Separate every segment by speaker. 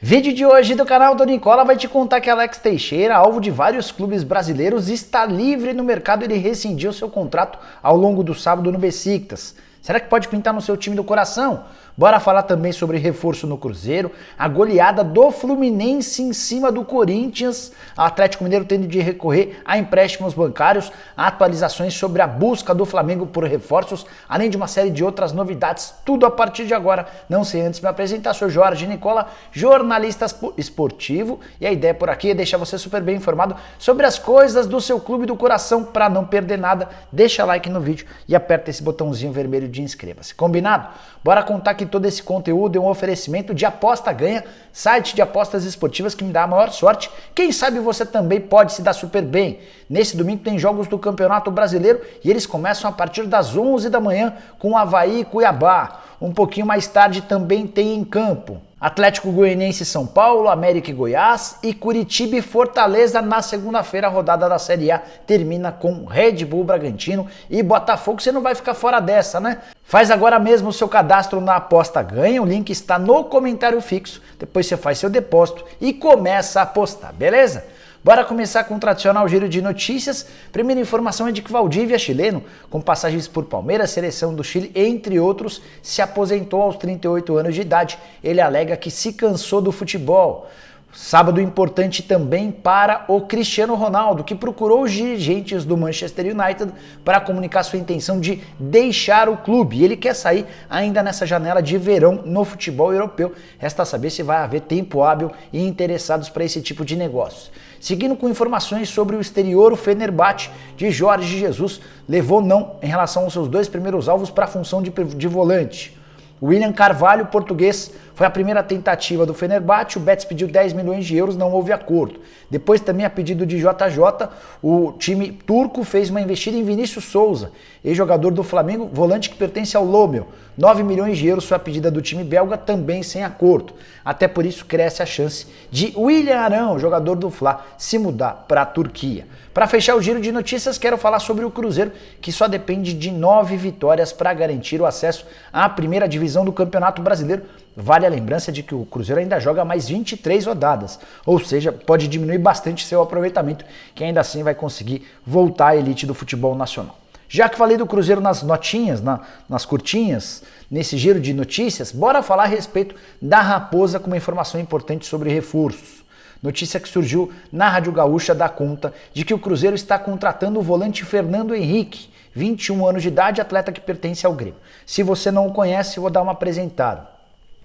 Speaker 1: Vídeo de hoje do canal do Nicola vai te contar que Alex Teixeira, alvo de vários clubes brasileiros, está livre no mercado e ele rescindiu seu contrato ao longo do sábado no Besiktas. Será que pode pintar no seu time do coração? Bora falar também sobre reforço no Cruzeiro, a goleada do Fluminense em cima do Corinthians, o Atlético Mineiro tendo de recorrer a empréstimos bancários, atualizações sobre a busca do Flamengo por reforços, além de uma série de outras novidades, tudo a partir de agora. Não sei antes me apresentar, sou Jorge Nicola, jornalista esportivo, e a ideia por aqui é deixar você super bem informado sobre as coisas do seu clube do coração. Para não perder nada, deixa like no vídeo e aperta esse botãozinho vermelho de inscreva-se. Combinado? Bora contar que todo esse conteúdo é um oferecimento de Aposta Ganha, site de apostas esportivas que me dá a maior sorte. Quem sabe você também pode se dar super bem. Nesse domingo tem jogos do Campeonato Brasileiro e eles começam a partir das 11 da manhã com Avaí e Cuiabá. Um pouquinho mais tarde também tem em campo Atlético Goianiense e São Paulo, América e Goiás e Curitiba e Fortaleza na segunda-feira. A rodada da Série A termina com Red Bull Bragantino e Botafogo. Você não vai ficar fora dessa, né? Faz agora mesmo o seu cadastro na Aposta Ganha, o link está no comentário fixo. Depois você faz seu depósito e começa a apostar, beleza? Bora começar com o tradicional giro de notícias. Primeira informação é de que Valdívia, chileno, com passagens por Palmeiras, seleção do Chile, entre outros, se aposentou aos 38 anos de idade. Ele alega que se cansou do futebol. Sábado importante também para o Cristiano Ronaldo, que procurou os dirigentes do Manchester United para comunicar sua intenção de deixar o clube. E ele quer sair ainda nessa janela de verão no futebol europeu. Resta saber se vai haver tempo hábil e interessados para esse tipo de negócio. Seguindo com informações sobre o exterior, o Fenerbahçe de Jorge Jesus levou não em relação aos seus dois primeiros alvos para a função de volante. William Carvalho, português, foi a primeira tentativa do Fenerbahçe. O Betis pediu 10 milhões de euros, não houve acordo. Depois, também a pedido de JJ, o time turco fez uma investida em Vinícius Souza, ex-jogador do Flamengo, volante que pertence ao Lomel. 9 milhões de euros foi a pedida do time belga, também sem acordo. Até por isso cresce a chance de William Arão, jogador do Fla, se mudar para a Turquia. Para fechar o giro de notícias, quero falar sobre o Cruzeiro, que só depende de 9 vitórias para garantir o acesso à primeira divisão do Campeonato Brasileiro. Vale a lembrança de que o Cruzeiro ainda joga mais 23 rodadas, ou seja, pode diminuir bastante seu aproveitamento, que ainda assim vai conseguir voltar à elite do futebol nacional. Já que falei do Cruzeiro nas notinhas, nas curtinhas, nesse giro de notícias, bora falar a respeito da Raposa com uma informação importante sobre reforços. Notícia que surgiu na Rádio Gaúcha dá conta de que o Cruzeiro está contratando o volante Fernando Henrique, 21 anos de idade, atleta que pertence ao Grêmio. Se você não o conhece, eu vou dar uma apresentada.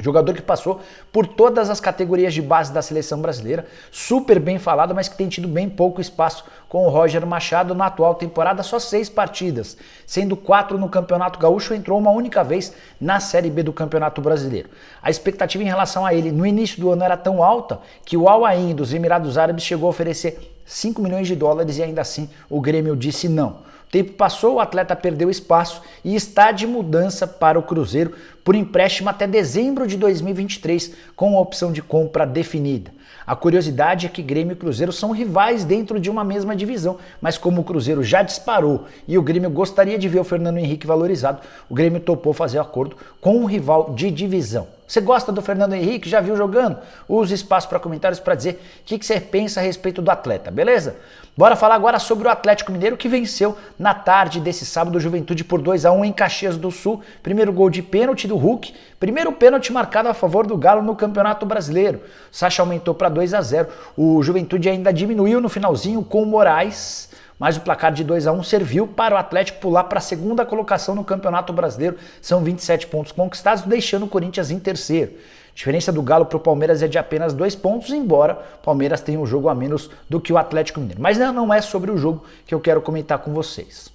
Speaker 1: Jogador que passou por todas as categorias de base da seleção brasileira, super bem falado, mas que tem tido bem pouco espaço com o Roger Machado na atual temporada, só 6 partidas, sendo 4 no Campeonato Gaúcho, entrou uma única vez na Série B do Campeonato Brasileiro. A expectativa em relação a ele no início do ano era tão alta que o Al Ain dos Emirados Árabes chegou a oferecer 5 milhões de dólares e ainda assim o Grêmio disse não. O tempo passou, o atleta perdeu espaço e está de mudança para o Cruzeiro por empréstimo até dezembro de 2023, com a opção de compra definida. A curiosidade é que Grêmio e Cruzeiro são rivais dentro de uma mesma divisão, mas como o Cruzeiro já disparou e o Grêmio gostaria de ver o Fernando Henrique valorizado, o Grêmio topou fazer acordo com um rival de divisão. Você gosta do Fernando Henrique? Já viu jogando? Use espaço para comentários para dizer o que você pensa a respeito do atleta, beleza? Bora falar agora sobre o Atlético Mineiro, que venceu na tarde desse sábado o Juventude por 2-1 em Caxias do Sul. Primeiro gol de pênalti do Hulk, primeiro pênalti marcado a favor do Galo no Campeonato Brasileiro. O Sacha aumentou para 2-0. O Juventude ainda diminuiu no finalzinho com o Moraes, mas o placar de 2-1 serviu para o Atlético pular para a segunda colocação no Campeonato Brasileiro. São 27 pontos conquistados, deixando o Corinthians em terceiro. A diferença do Galo para o Palmeiras é de apenas 2 pontos, embora o Palmeiras tenha um jogo a menos do que o Atlético Mineiro. Mas não é sobre o jogo que eu quero comentar com vocês.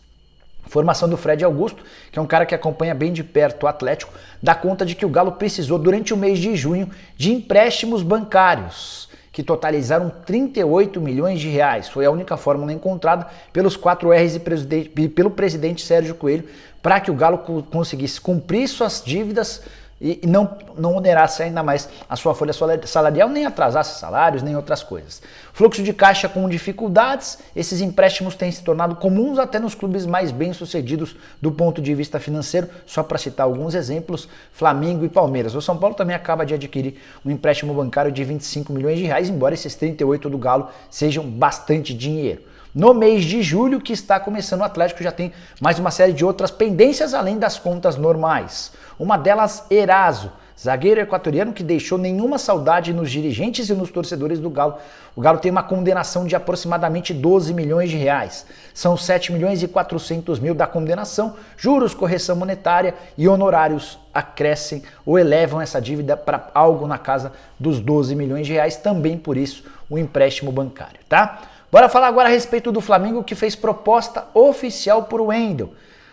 Speaker 1: Formação do Fred Augusto, que é um cara que acompanha bem de perto o Atlético, dá conta de que o Galo precisou durante o mês de junho de empréstimos bancários, que totalizaram 38 milhões de reais. Foi a única fórmula encontrada pelos 4 R's e pelo presidente Sérgio Coelho para que o Galo conseguisse cumprir suas dívidas e não onerasse ainda mais a sua folha salarial, nem atrasasse salários, nem outras coisas. Fluxo de caixa com dificuldades, esses empréstimos têm se tornado comuns até nos clubes mais bem-sucedidos do ponto de vista financeiro, só para citar alguns exemplos, Flamengo e Palmeiras. O São Paulo também acaba de adquirir um empréstimo bancário de 25 milhões de reais, embora esses 38 do Galo sejam bastante dinheiro. No mês de julho, que está começando, o Atlético já tem mais uma série de outras pendências além das contas normais. Uma delas, Eraso, zagueiro equatoriano que deixou nenhuma saudade nos dirigentes e nos torcedores do Galo. O Galo tem uma condenação de aproximadamente 12 milhões de reais. São 7 milhões e 400 mil da condenação, juros, correção monetária e honorários acrescem ou elevam essa dívida para algo na casa dos 12 milhões de reais, também por isso o empréstimo bancário, tá? Bora falar agora a respeito do Flamengo, que fez proposta oficial por Wendel.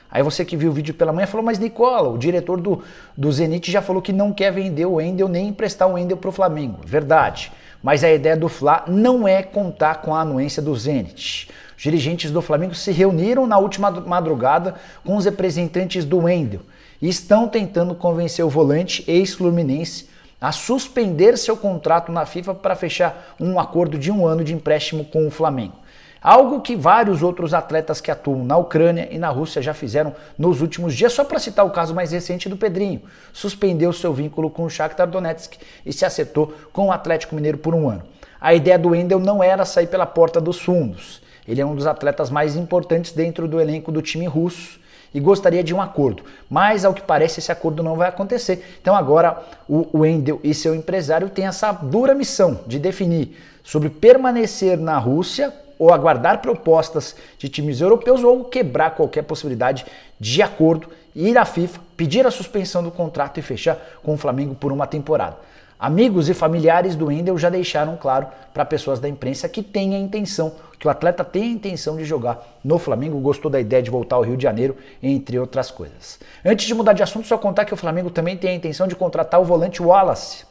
Speaker 1: Aí você que viu o vídeo pela manhã falou, mas Nicola, o diretor do Zenit já falou que não quer vender o Wendel nem emprestar o Wendel para o Flamengo. Verdade. Mas a ideia do Fla não é contar com a anuência do Zenit. Os dirigentes do Flamengo se reuniram na última madrugada com os representantes do Wendel e estão tentando convencer o volante ex-fluminense a suspender seu contrato na FIFA para fechar um acordo de 1 ano de empréstimo com o Flamengo. Algo que vários outros atletas que atuam na Ucrânia e na Rússia já fizeram nos últimos dias, só para citar o caso mais recente do Pedrinho. Suspendeu seu vínculo com o Shakhtar Donetsk e se acertou com o Atlético Mineiro por 1 ano. A ideia do Wendel não era sair pela porta dos fundos. Ele é um dos atletas mais importantes dentro do elenco do time russo e gostaria de um acordo, mas ao que parece esse acordo não vai acontecer. Então agora o Wendel e seu empresário têm essa dura missão de definir sobre permanecer na Rússia ou aguardar propostas de times europeus ou quebrar qualquer possibilidade de acordo, ir à FIFA, pedir a suspensão do contrato e fechar com o Flamengo por uma temporada. Amigos e familiares do Wendel já deixaram claro para pessoas da imprensa que tem a intenção, que o atleta tem a intenção de jogar no Flamengo, gostou da ideia de voltar ao Rio de Janeiro, entre outras coisas. Antes de mudar de assunto, só contar que o Flamengo também tem a intenção de contratar o volante Wallace,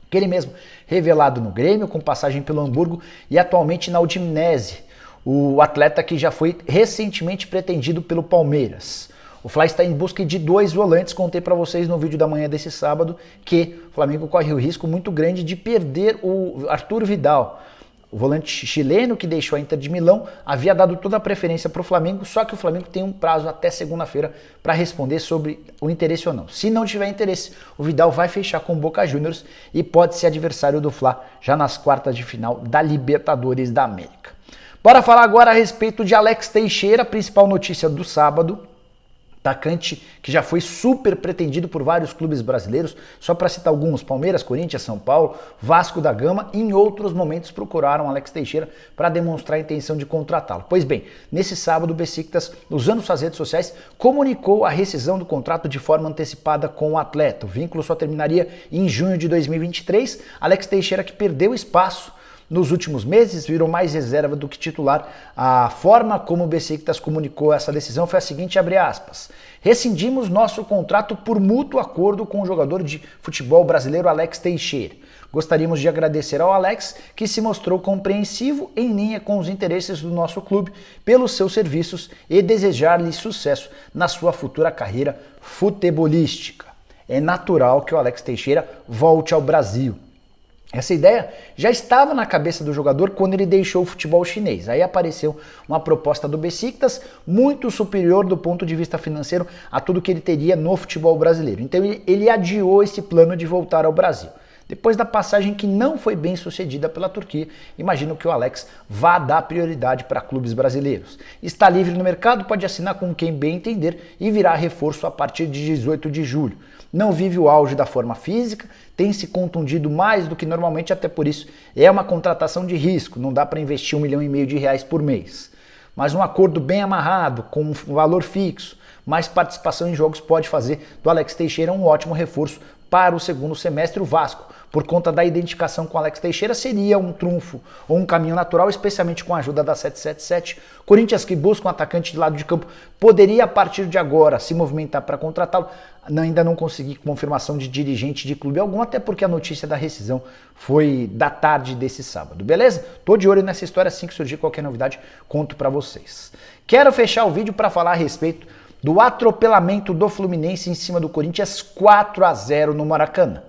Speaker 1: aquele mesmo revelado no Grêmio, com passagem pelo Hamburgo e atualmente na Udinese, o atleta que já foi recentemente pretendido pelo Palmeiras. O Fla está em busca de 2 volantes, contei para vocês no vídeo da manhã desse sábado que o Flamengo corre o risco muito grande de perder o Arthur Vidal. O volante chileno que deixou a Inter de Milão havia dado toda a preferência para o Flamengo, só que o Flamengo tem um prazo até segunda-feira para responder sobre o interesse ou não. Se não tiver interesse, o Vidal vai fechar com o Boca Juniors e pode ser adversário do Fla já nas quartas de final da Libertadores da América. Bora falar agora a respeito de Alex Teixeira, principal notícia do sábado. Atacante que já foi super pretendido por vários clubes brasileiros, só para citar alguns, Palmeiras, Corinthians, São Paulo, Vasco da Gama, em outros momentos procuraram Alex Teixeira para demonstrar a intenção de contratá-lo. Pois bem, nesse sábado o Besiktas, usando suas redes sociais, comunicou a rescisão do contrato de forma antecipada com o atleta. O vínculo só terminaria em junho de 2023. Alex Teixeira, que perdeu espaço nos últimos meses, virou mais reserva do que titular. A forma como o Besiktas comunicou essa decisão foi a seguinte, abre aspas: rescindimos nosso contrato por mútuo acordo com o jogador de futebol brasileiro Alex Teixeira. Gostaríamos de agradecer ao Alex, que se mostrou compreensivo em linha com os interesses do nosso clube pelos seus serviços e desejar-lhe sucesso na sua futura carreira futebolística. É natural que o Alex Teixeira volte ao Brasil. Essa ideia já estava na cabeça do jogador quando ele deixou o futebol chinês. Aí apareceu uma proposta do Besiktas muito superior do ponto de vista financeiro a tudo que ele teria no futebol brasileiro. Então ele adiou esse plano de voltar ao Brasil. Depois da passagem que não foi bem sucedida pela Turquia, imagino que o Alex vá dar prioridade para clubes brasileiros. Está livre no mercado, pode assinar com quem bem entender e virá reforço a partir de 18 de julho. Não vive o auge da forma física, tem se contundido mais do que normalmente, até por isso é uma contratação de risco, não dá para investir R$1,5 milhão por mês. Mas um acordo bem amarrado, com um valor fixo, mais participação em jogos pode fazer do Alex Teixeira um ótimo reforço para o segundo semestre. O Vasco, por conta da identificação com Alex Teixeira, seria um trunfo ou um caminho natural, especialmente com a ajuda da 777. Corinthians, que busca um atacante de lado de campo, poderia a partir de agora se movimentar para contratá-lo. Ainda não consegui confirmação de dirigente de clube algum, até porque a notícia da rescisão foi da tarde desse sábado, beleza? Tô de olho nessa história, assim que surgir qualquer novidade, conto para vocês. Quero fechar o vídeo para falar a respeito do atropelamento do Fluminense em cima do Corinthians 4-0 no Maracanã.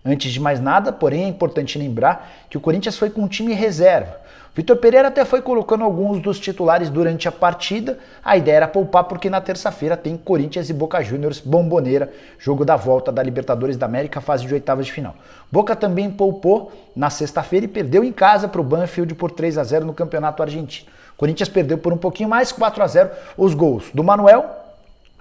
Speaker 1: Antes de mais nada, porém, é importante lembrar que o Corinthians foi com um time reserva. Vitor Pereira até foi colocando alguns dos titulares durante a partida. A ideia era poupar porque na terça-feira tem Corinthians e Boca Juniors, Bomboneira, jogo da volta da Libertadores da América, fase de oitavas de final. Boca também poupou na sexta-feira e perdeu em casa para o Banfield por 3-0 no Campeonato Argentino. Corinthians perdeu por um pouquinho mais, 4-0. Os gols do Manuel,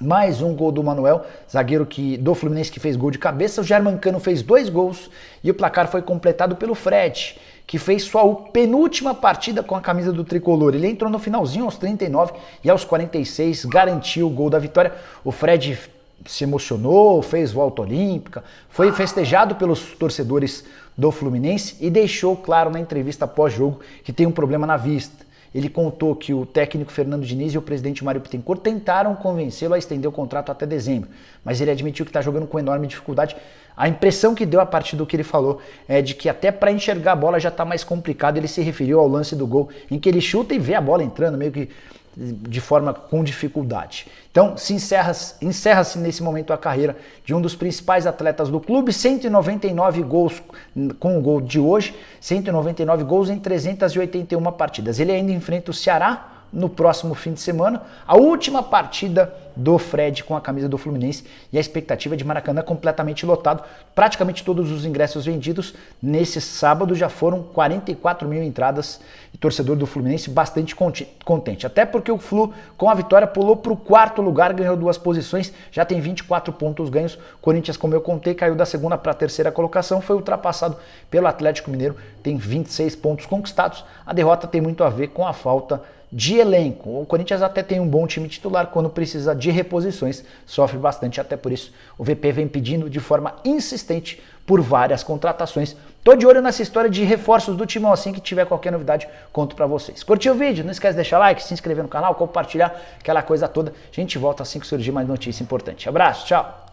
Speaker 1: mais um gol do Manuel, zagueiro do Fluminense que fez gol de cabeça. O Germancano fez 2 gols e o placar foi completado pelo Fred, que fez sua penúltima partida com a camisa do Tricolor. Ele entrou no finalzinho aos 39 e aos 46 garantiu o gol da vitória. O Fred se emocionou, fez volta olímpica, foi festejado pelos torcedores do Fluminense e deixou claro na entrevista pós-jogo que tem um problema na vista. Ele contou que o técnico Fernando Diniz e o presidente Mário Bittencourt tentaram convencê-lo a estender o contrato até dezembro, mas ele admitiu que está jogando com enorme dificuldade. A impressão que deu a partir do que ele falou é de que até para enxergar a bola já está mais complicado. Ele se referiu ao lance do gol em que ele chuta e vê a bola entrando meio que de forma com dificuldade. Então encerra-se nesse momento a carreira de um dos principais atletas do clube, 199 gols com o gol de hoje, 199 gols em 381 partidas. Ele ainda enfrenta o Ceará no próximo fim de semana, a última partida do Fred com a camisa do Fluminense, e a expectativa de Maracanã completamente lotado, praticamente todos os ingressos vendidos. Nesse sábado já foram 44 mil entradas e torcedor do Fluminense bastante contente, até porque o Flu com a vitória pulou para o 4º lugar, ganhou 2 posições, já tem 24 pontos ganhos. Corinthians, como eu contei, caiu da 2ª para a 3ª colocação, foi ultrapassado pelo Atlético Mineiro, tem 26 pontos conquistados. A derrota tem muito a ver com a falta de elenco. O Corinthians até tem um bom time titular, quando precisa de reposições sofre bastante, até por isso o VP vem pedindo de forma insistente por várias contratações. Tô de olho nessa história de reforços do Timão, assim que tiver qualquer novidade, conto pra vocês. Curtiu o vídeo? Não esquece de deixar like, se inscrever no canal, compartilhar, aquela coisa toda. A gente volta assim que surgir mais notícia importante. Abraço, tchau!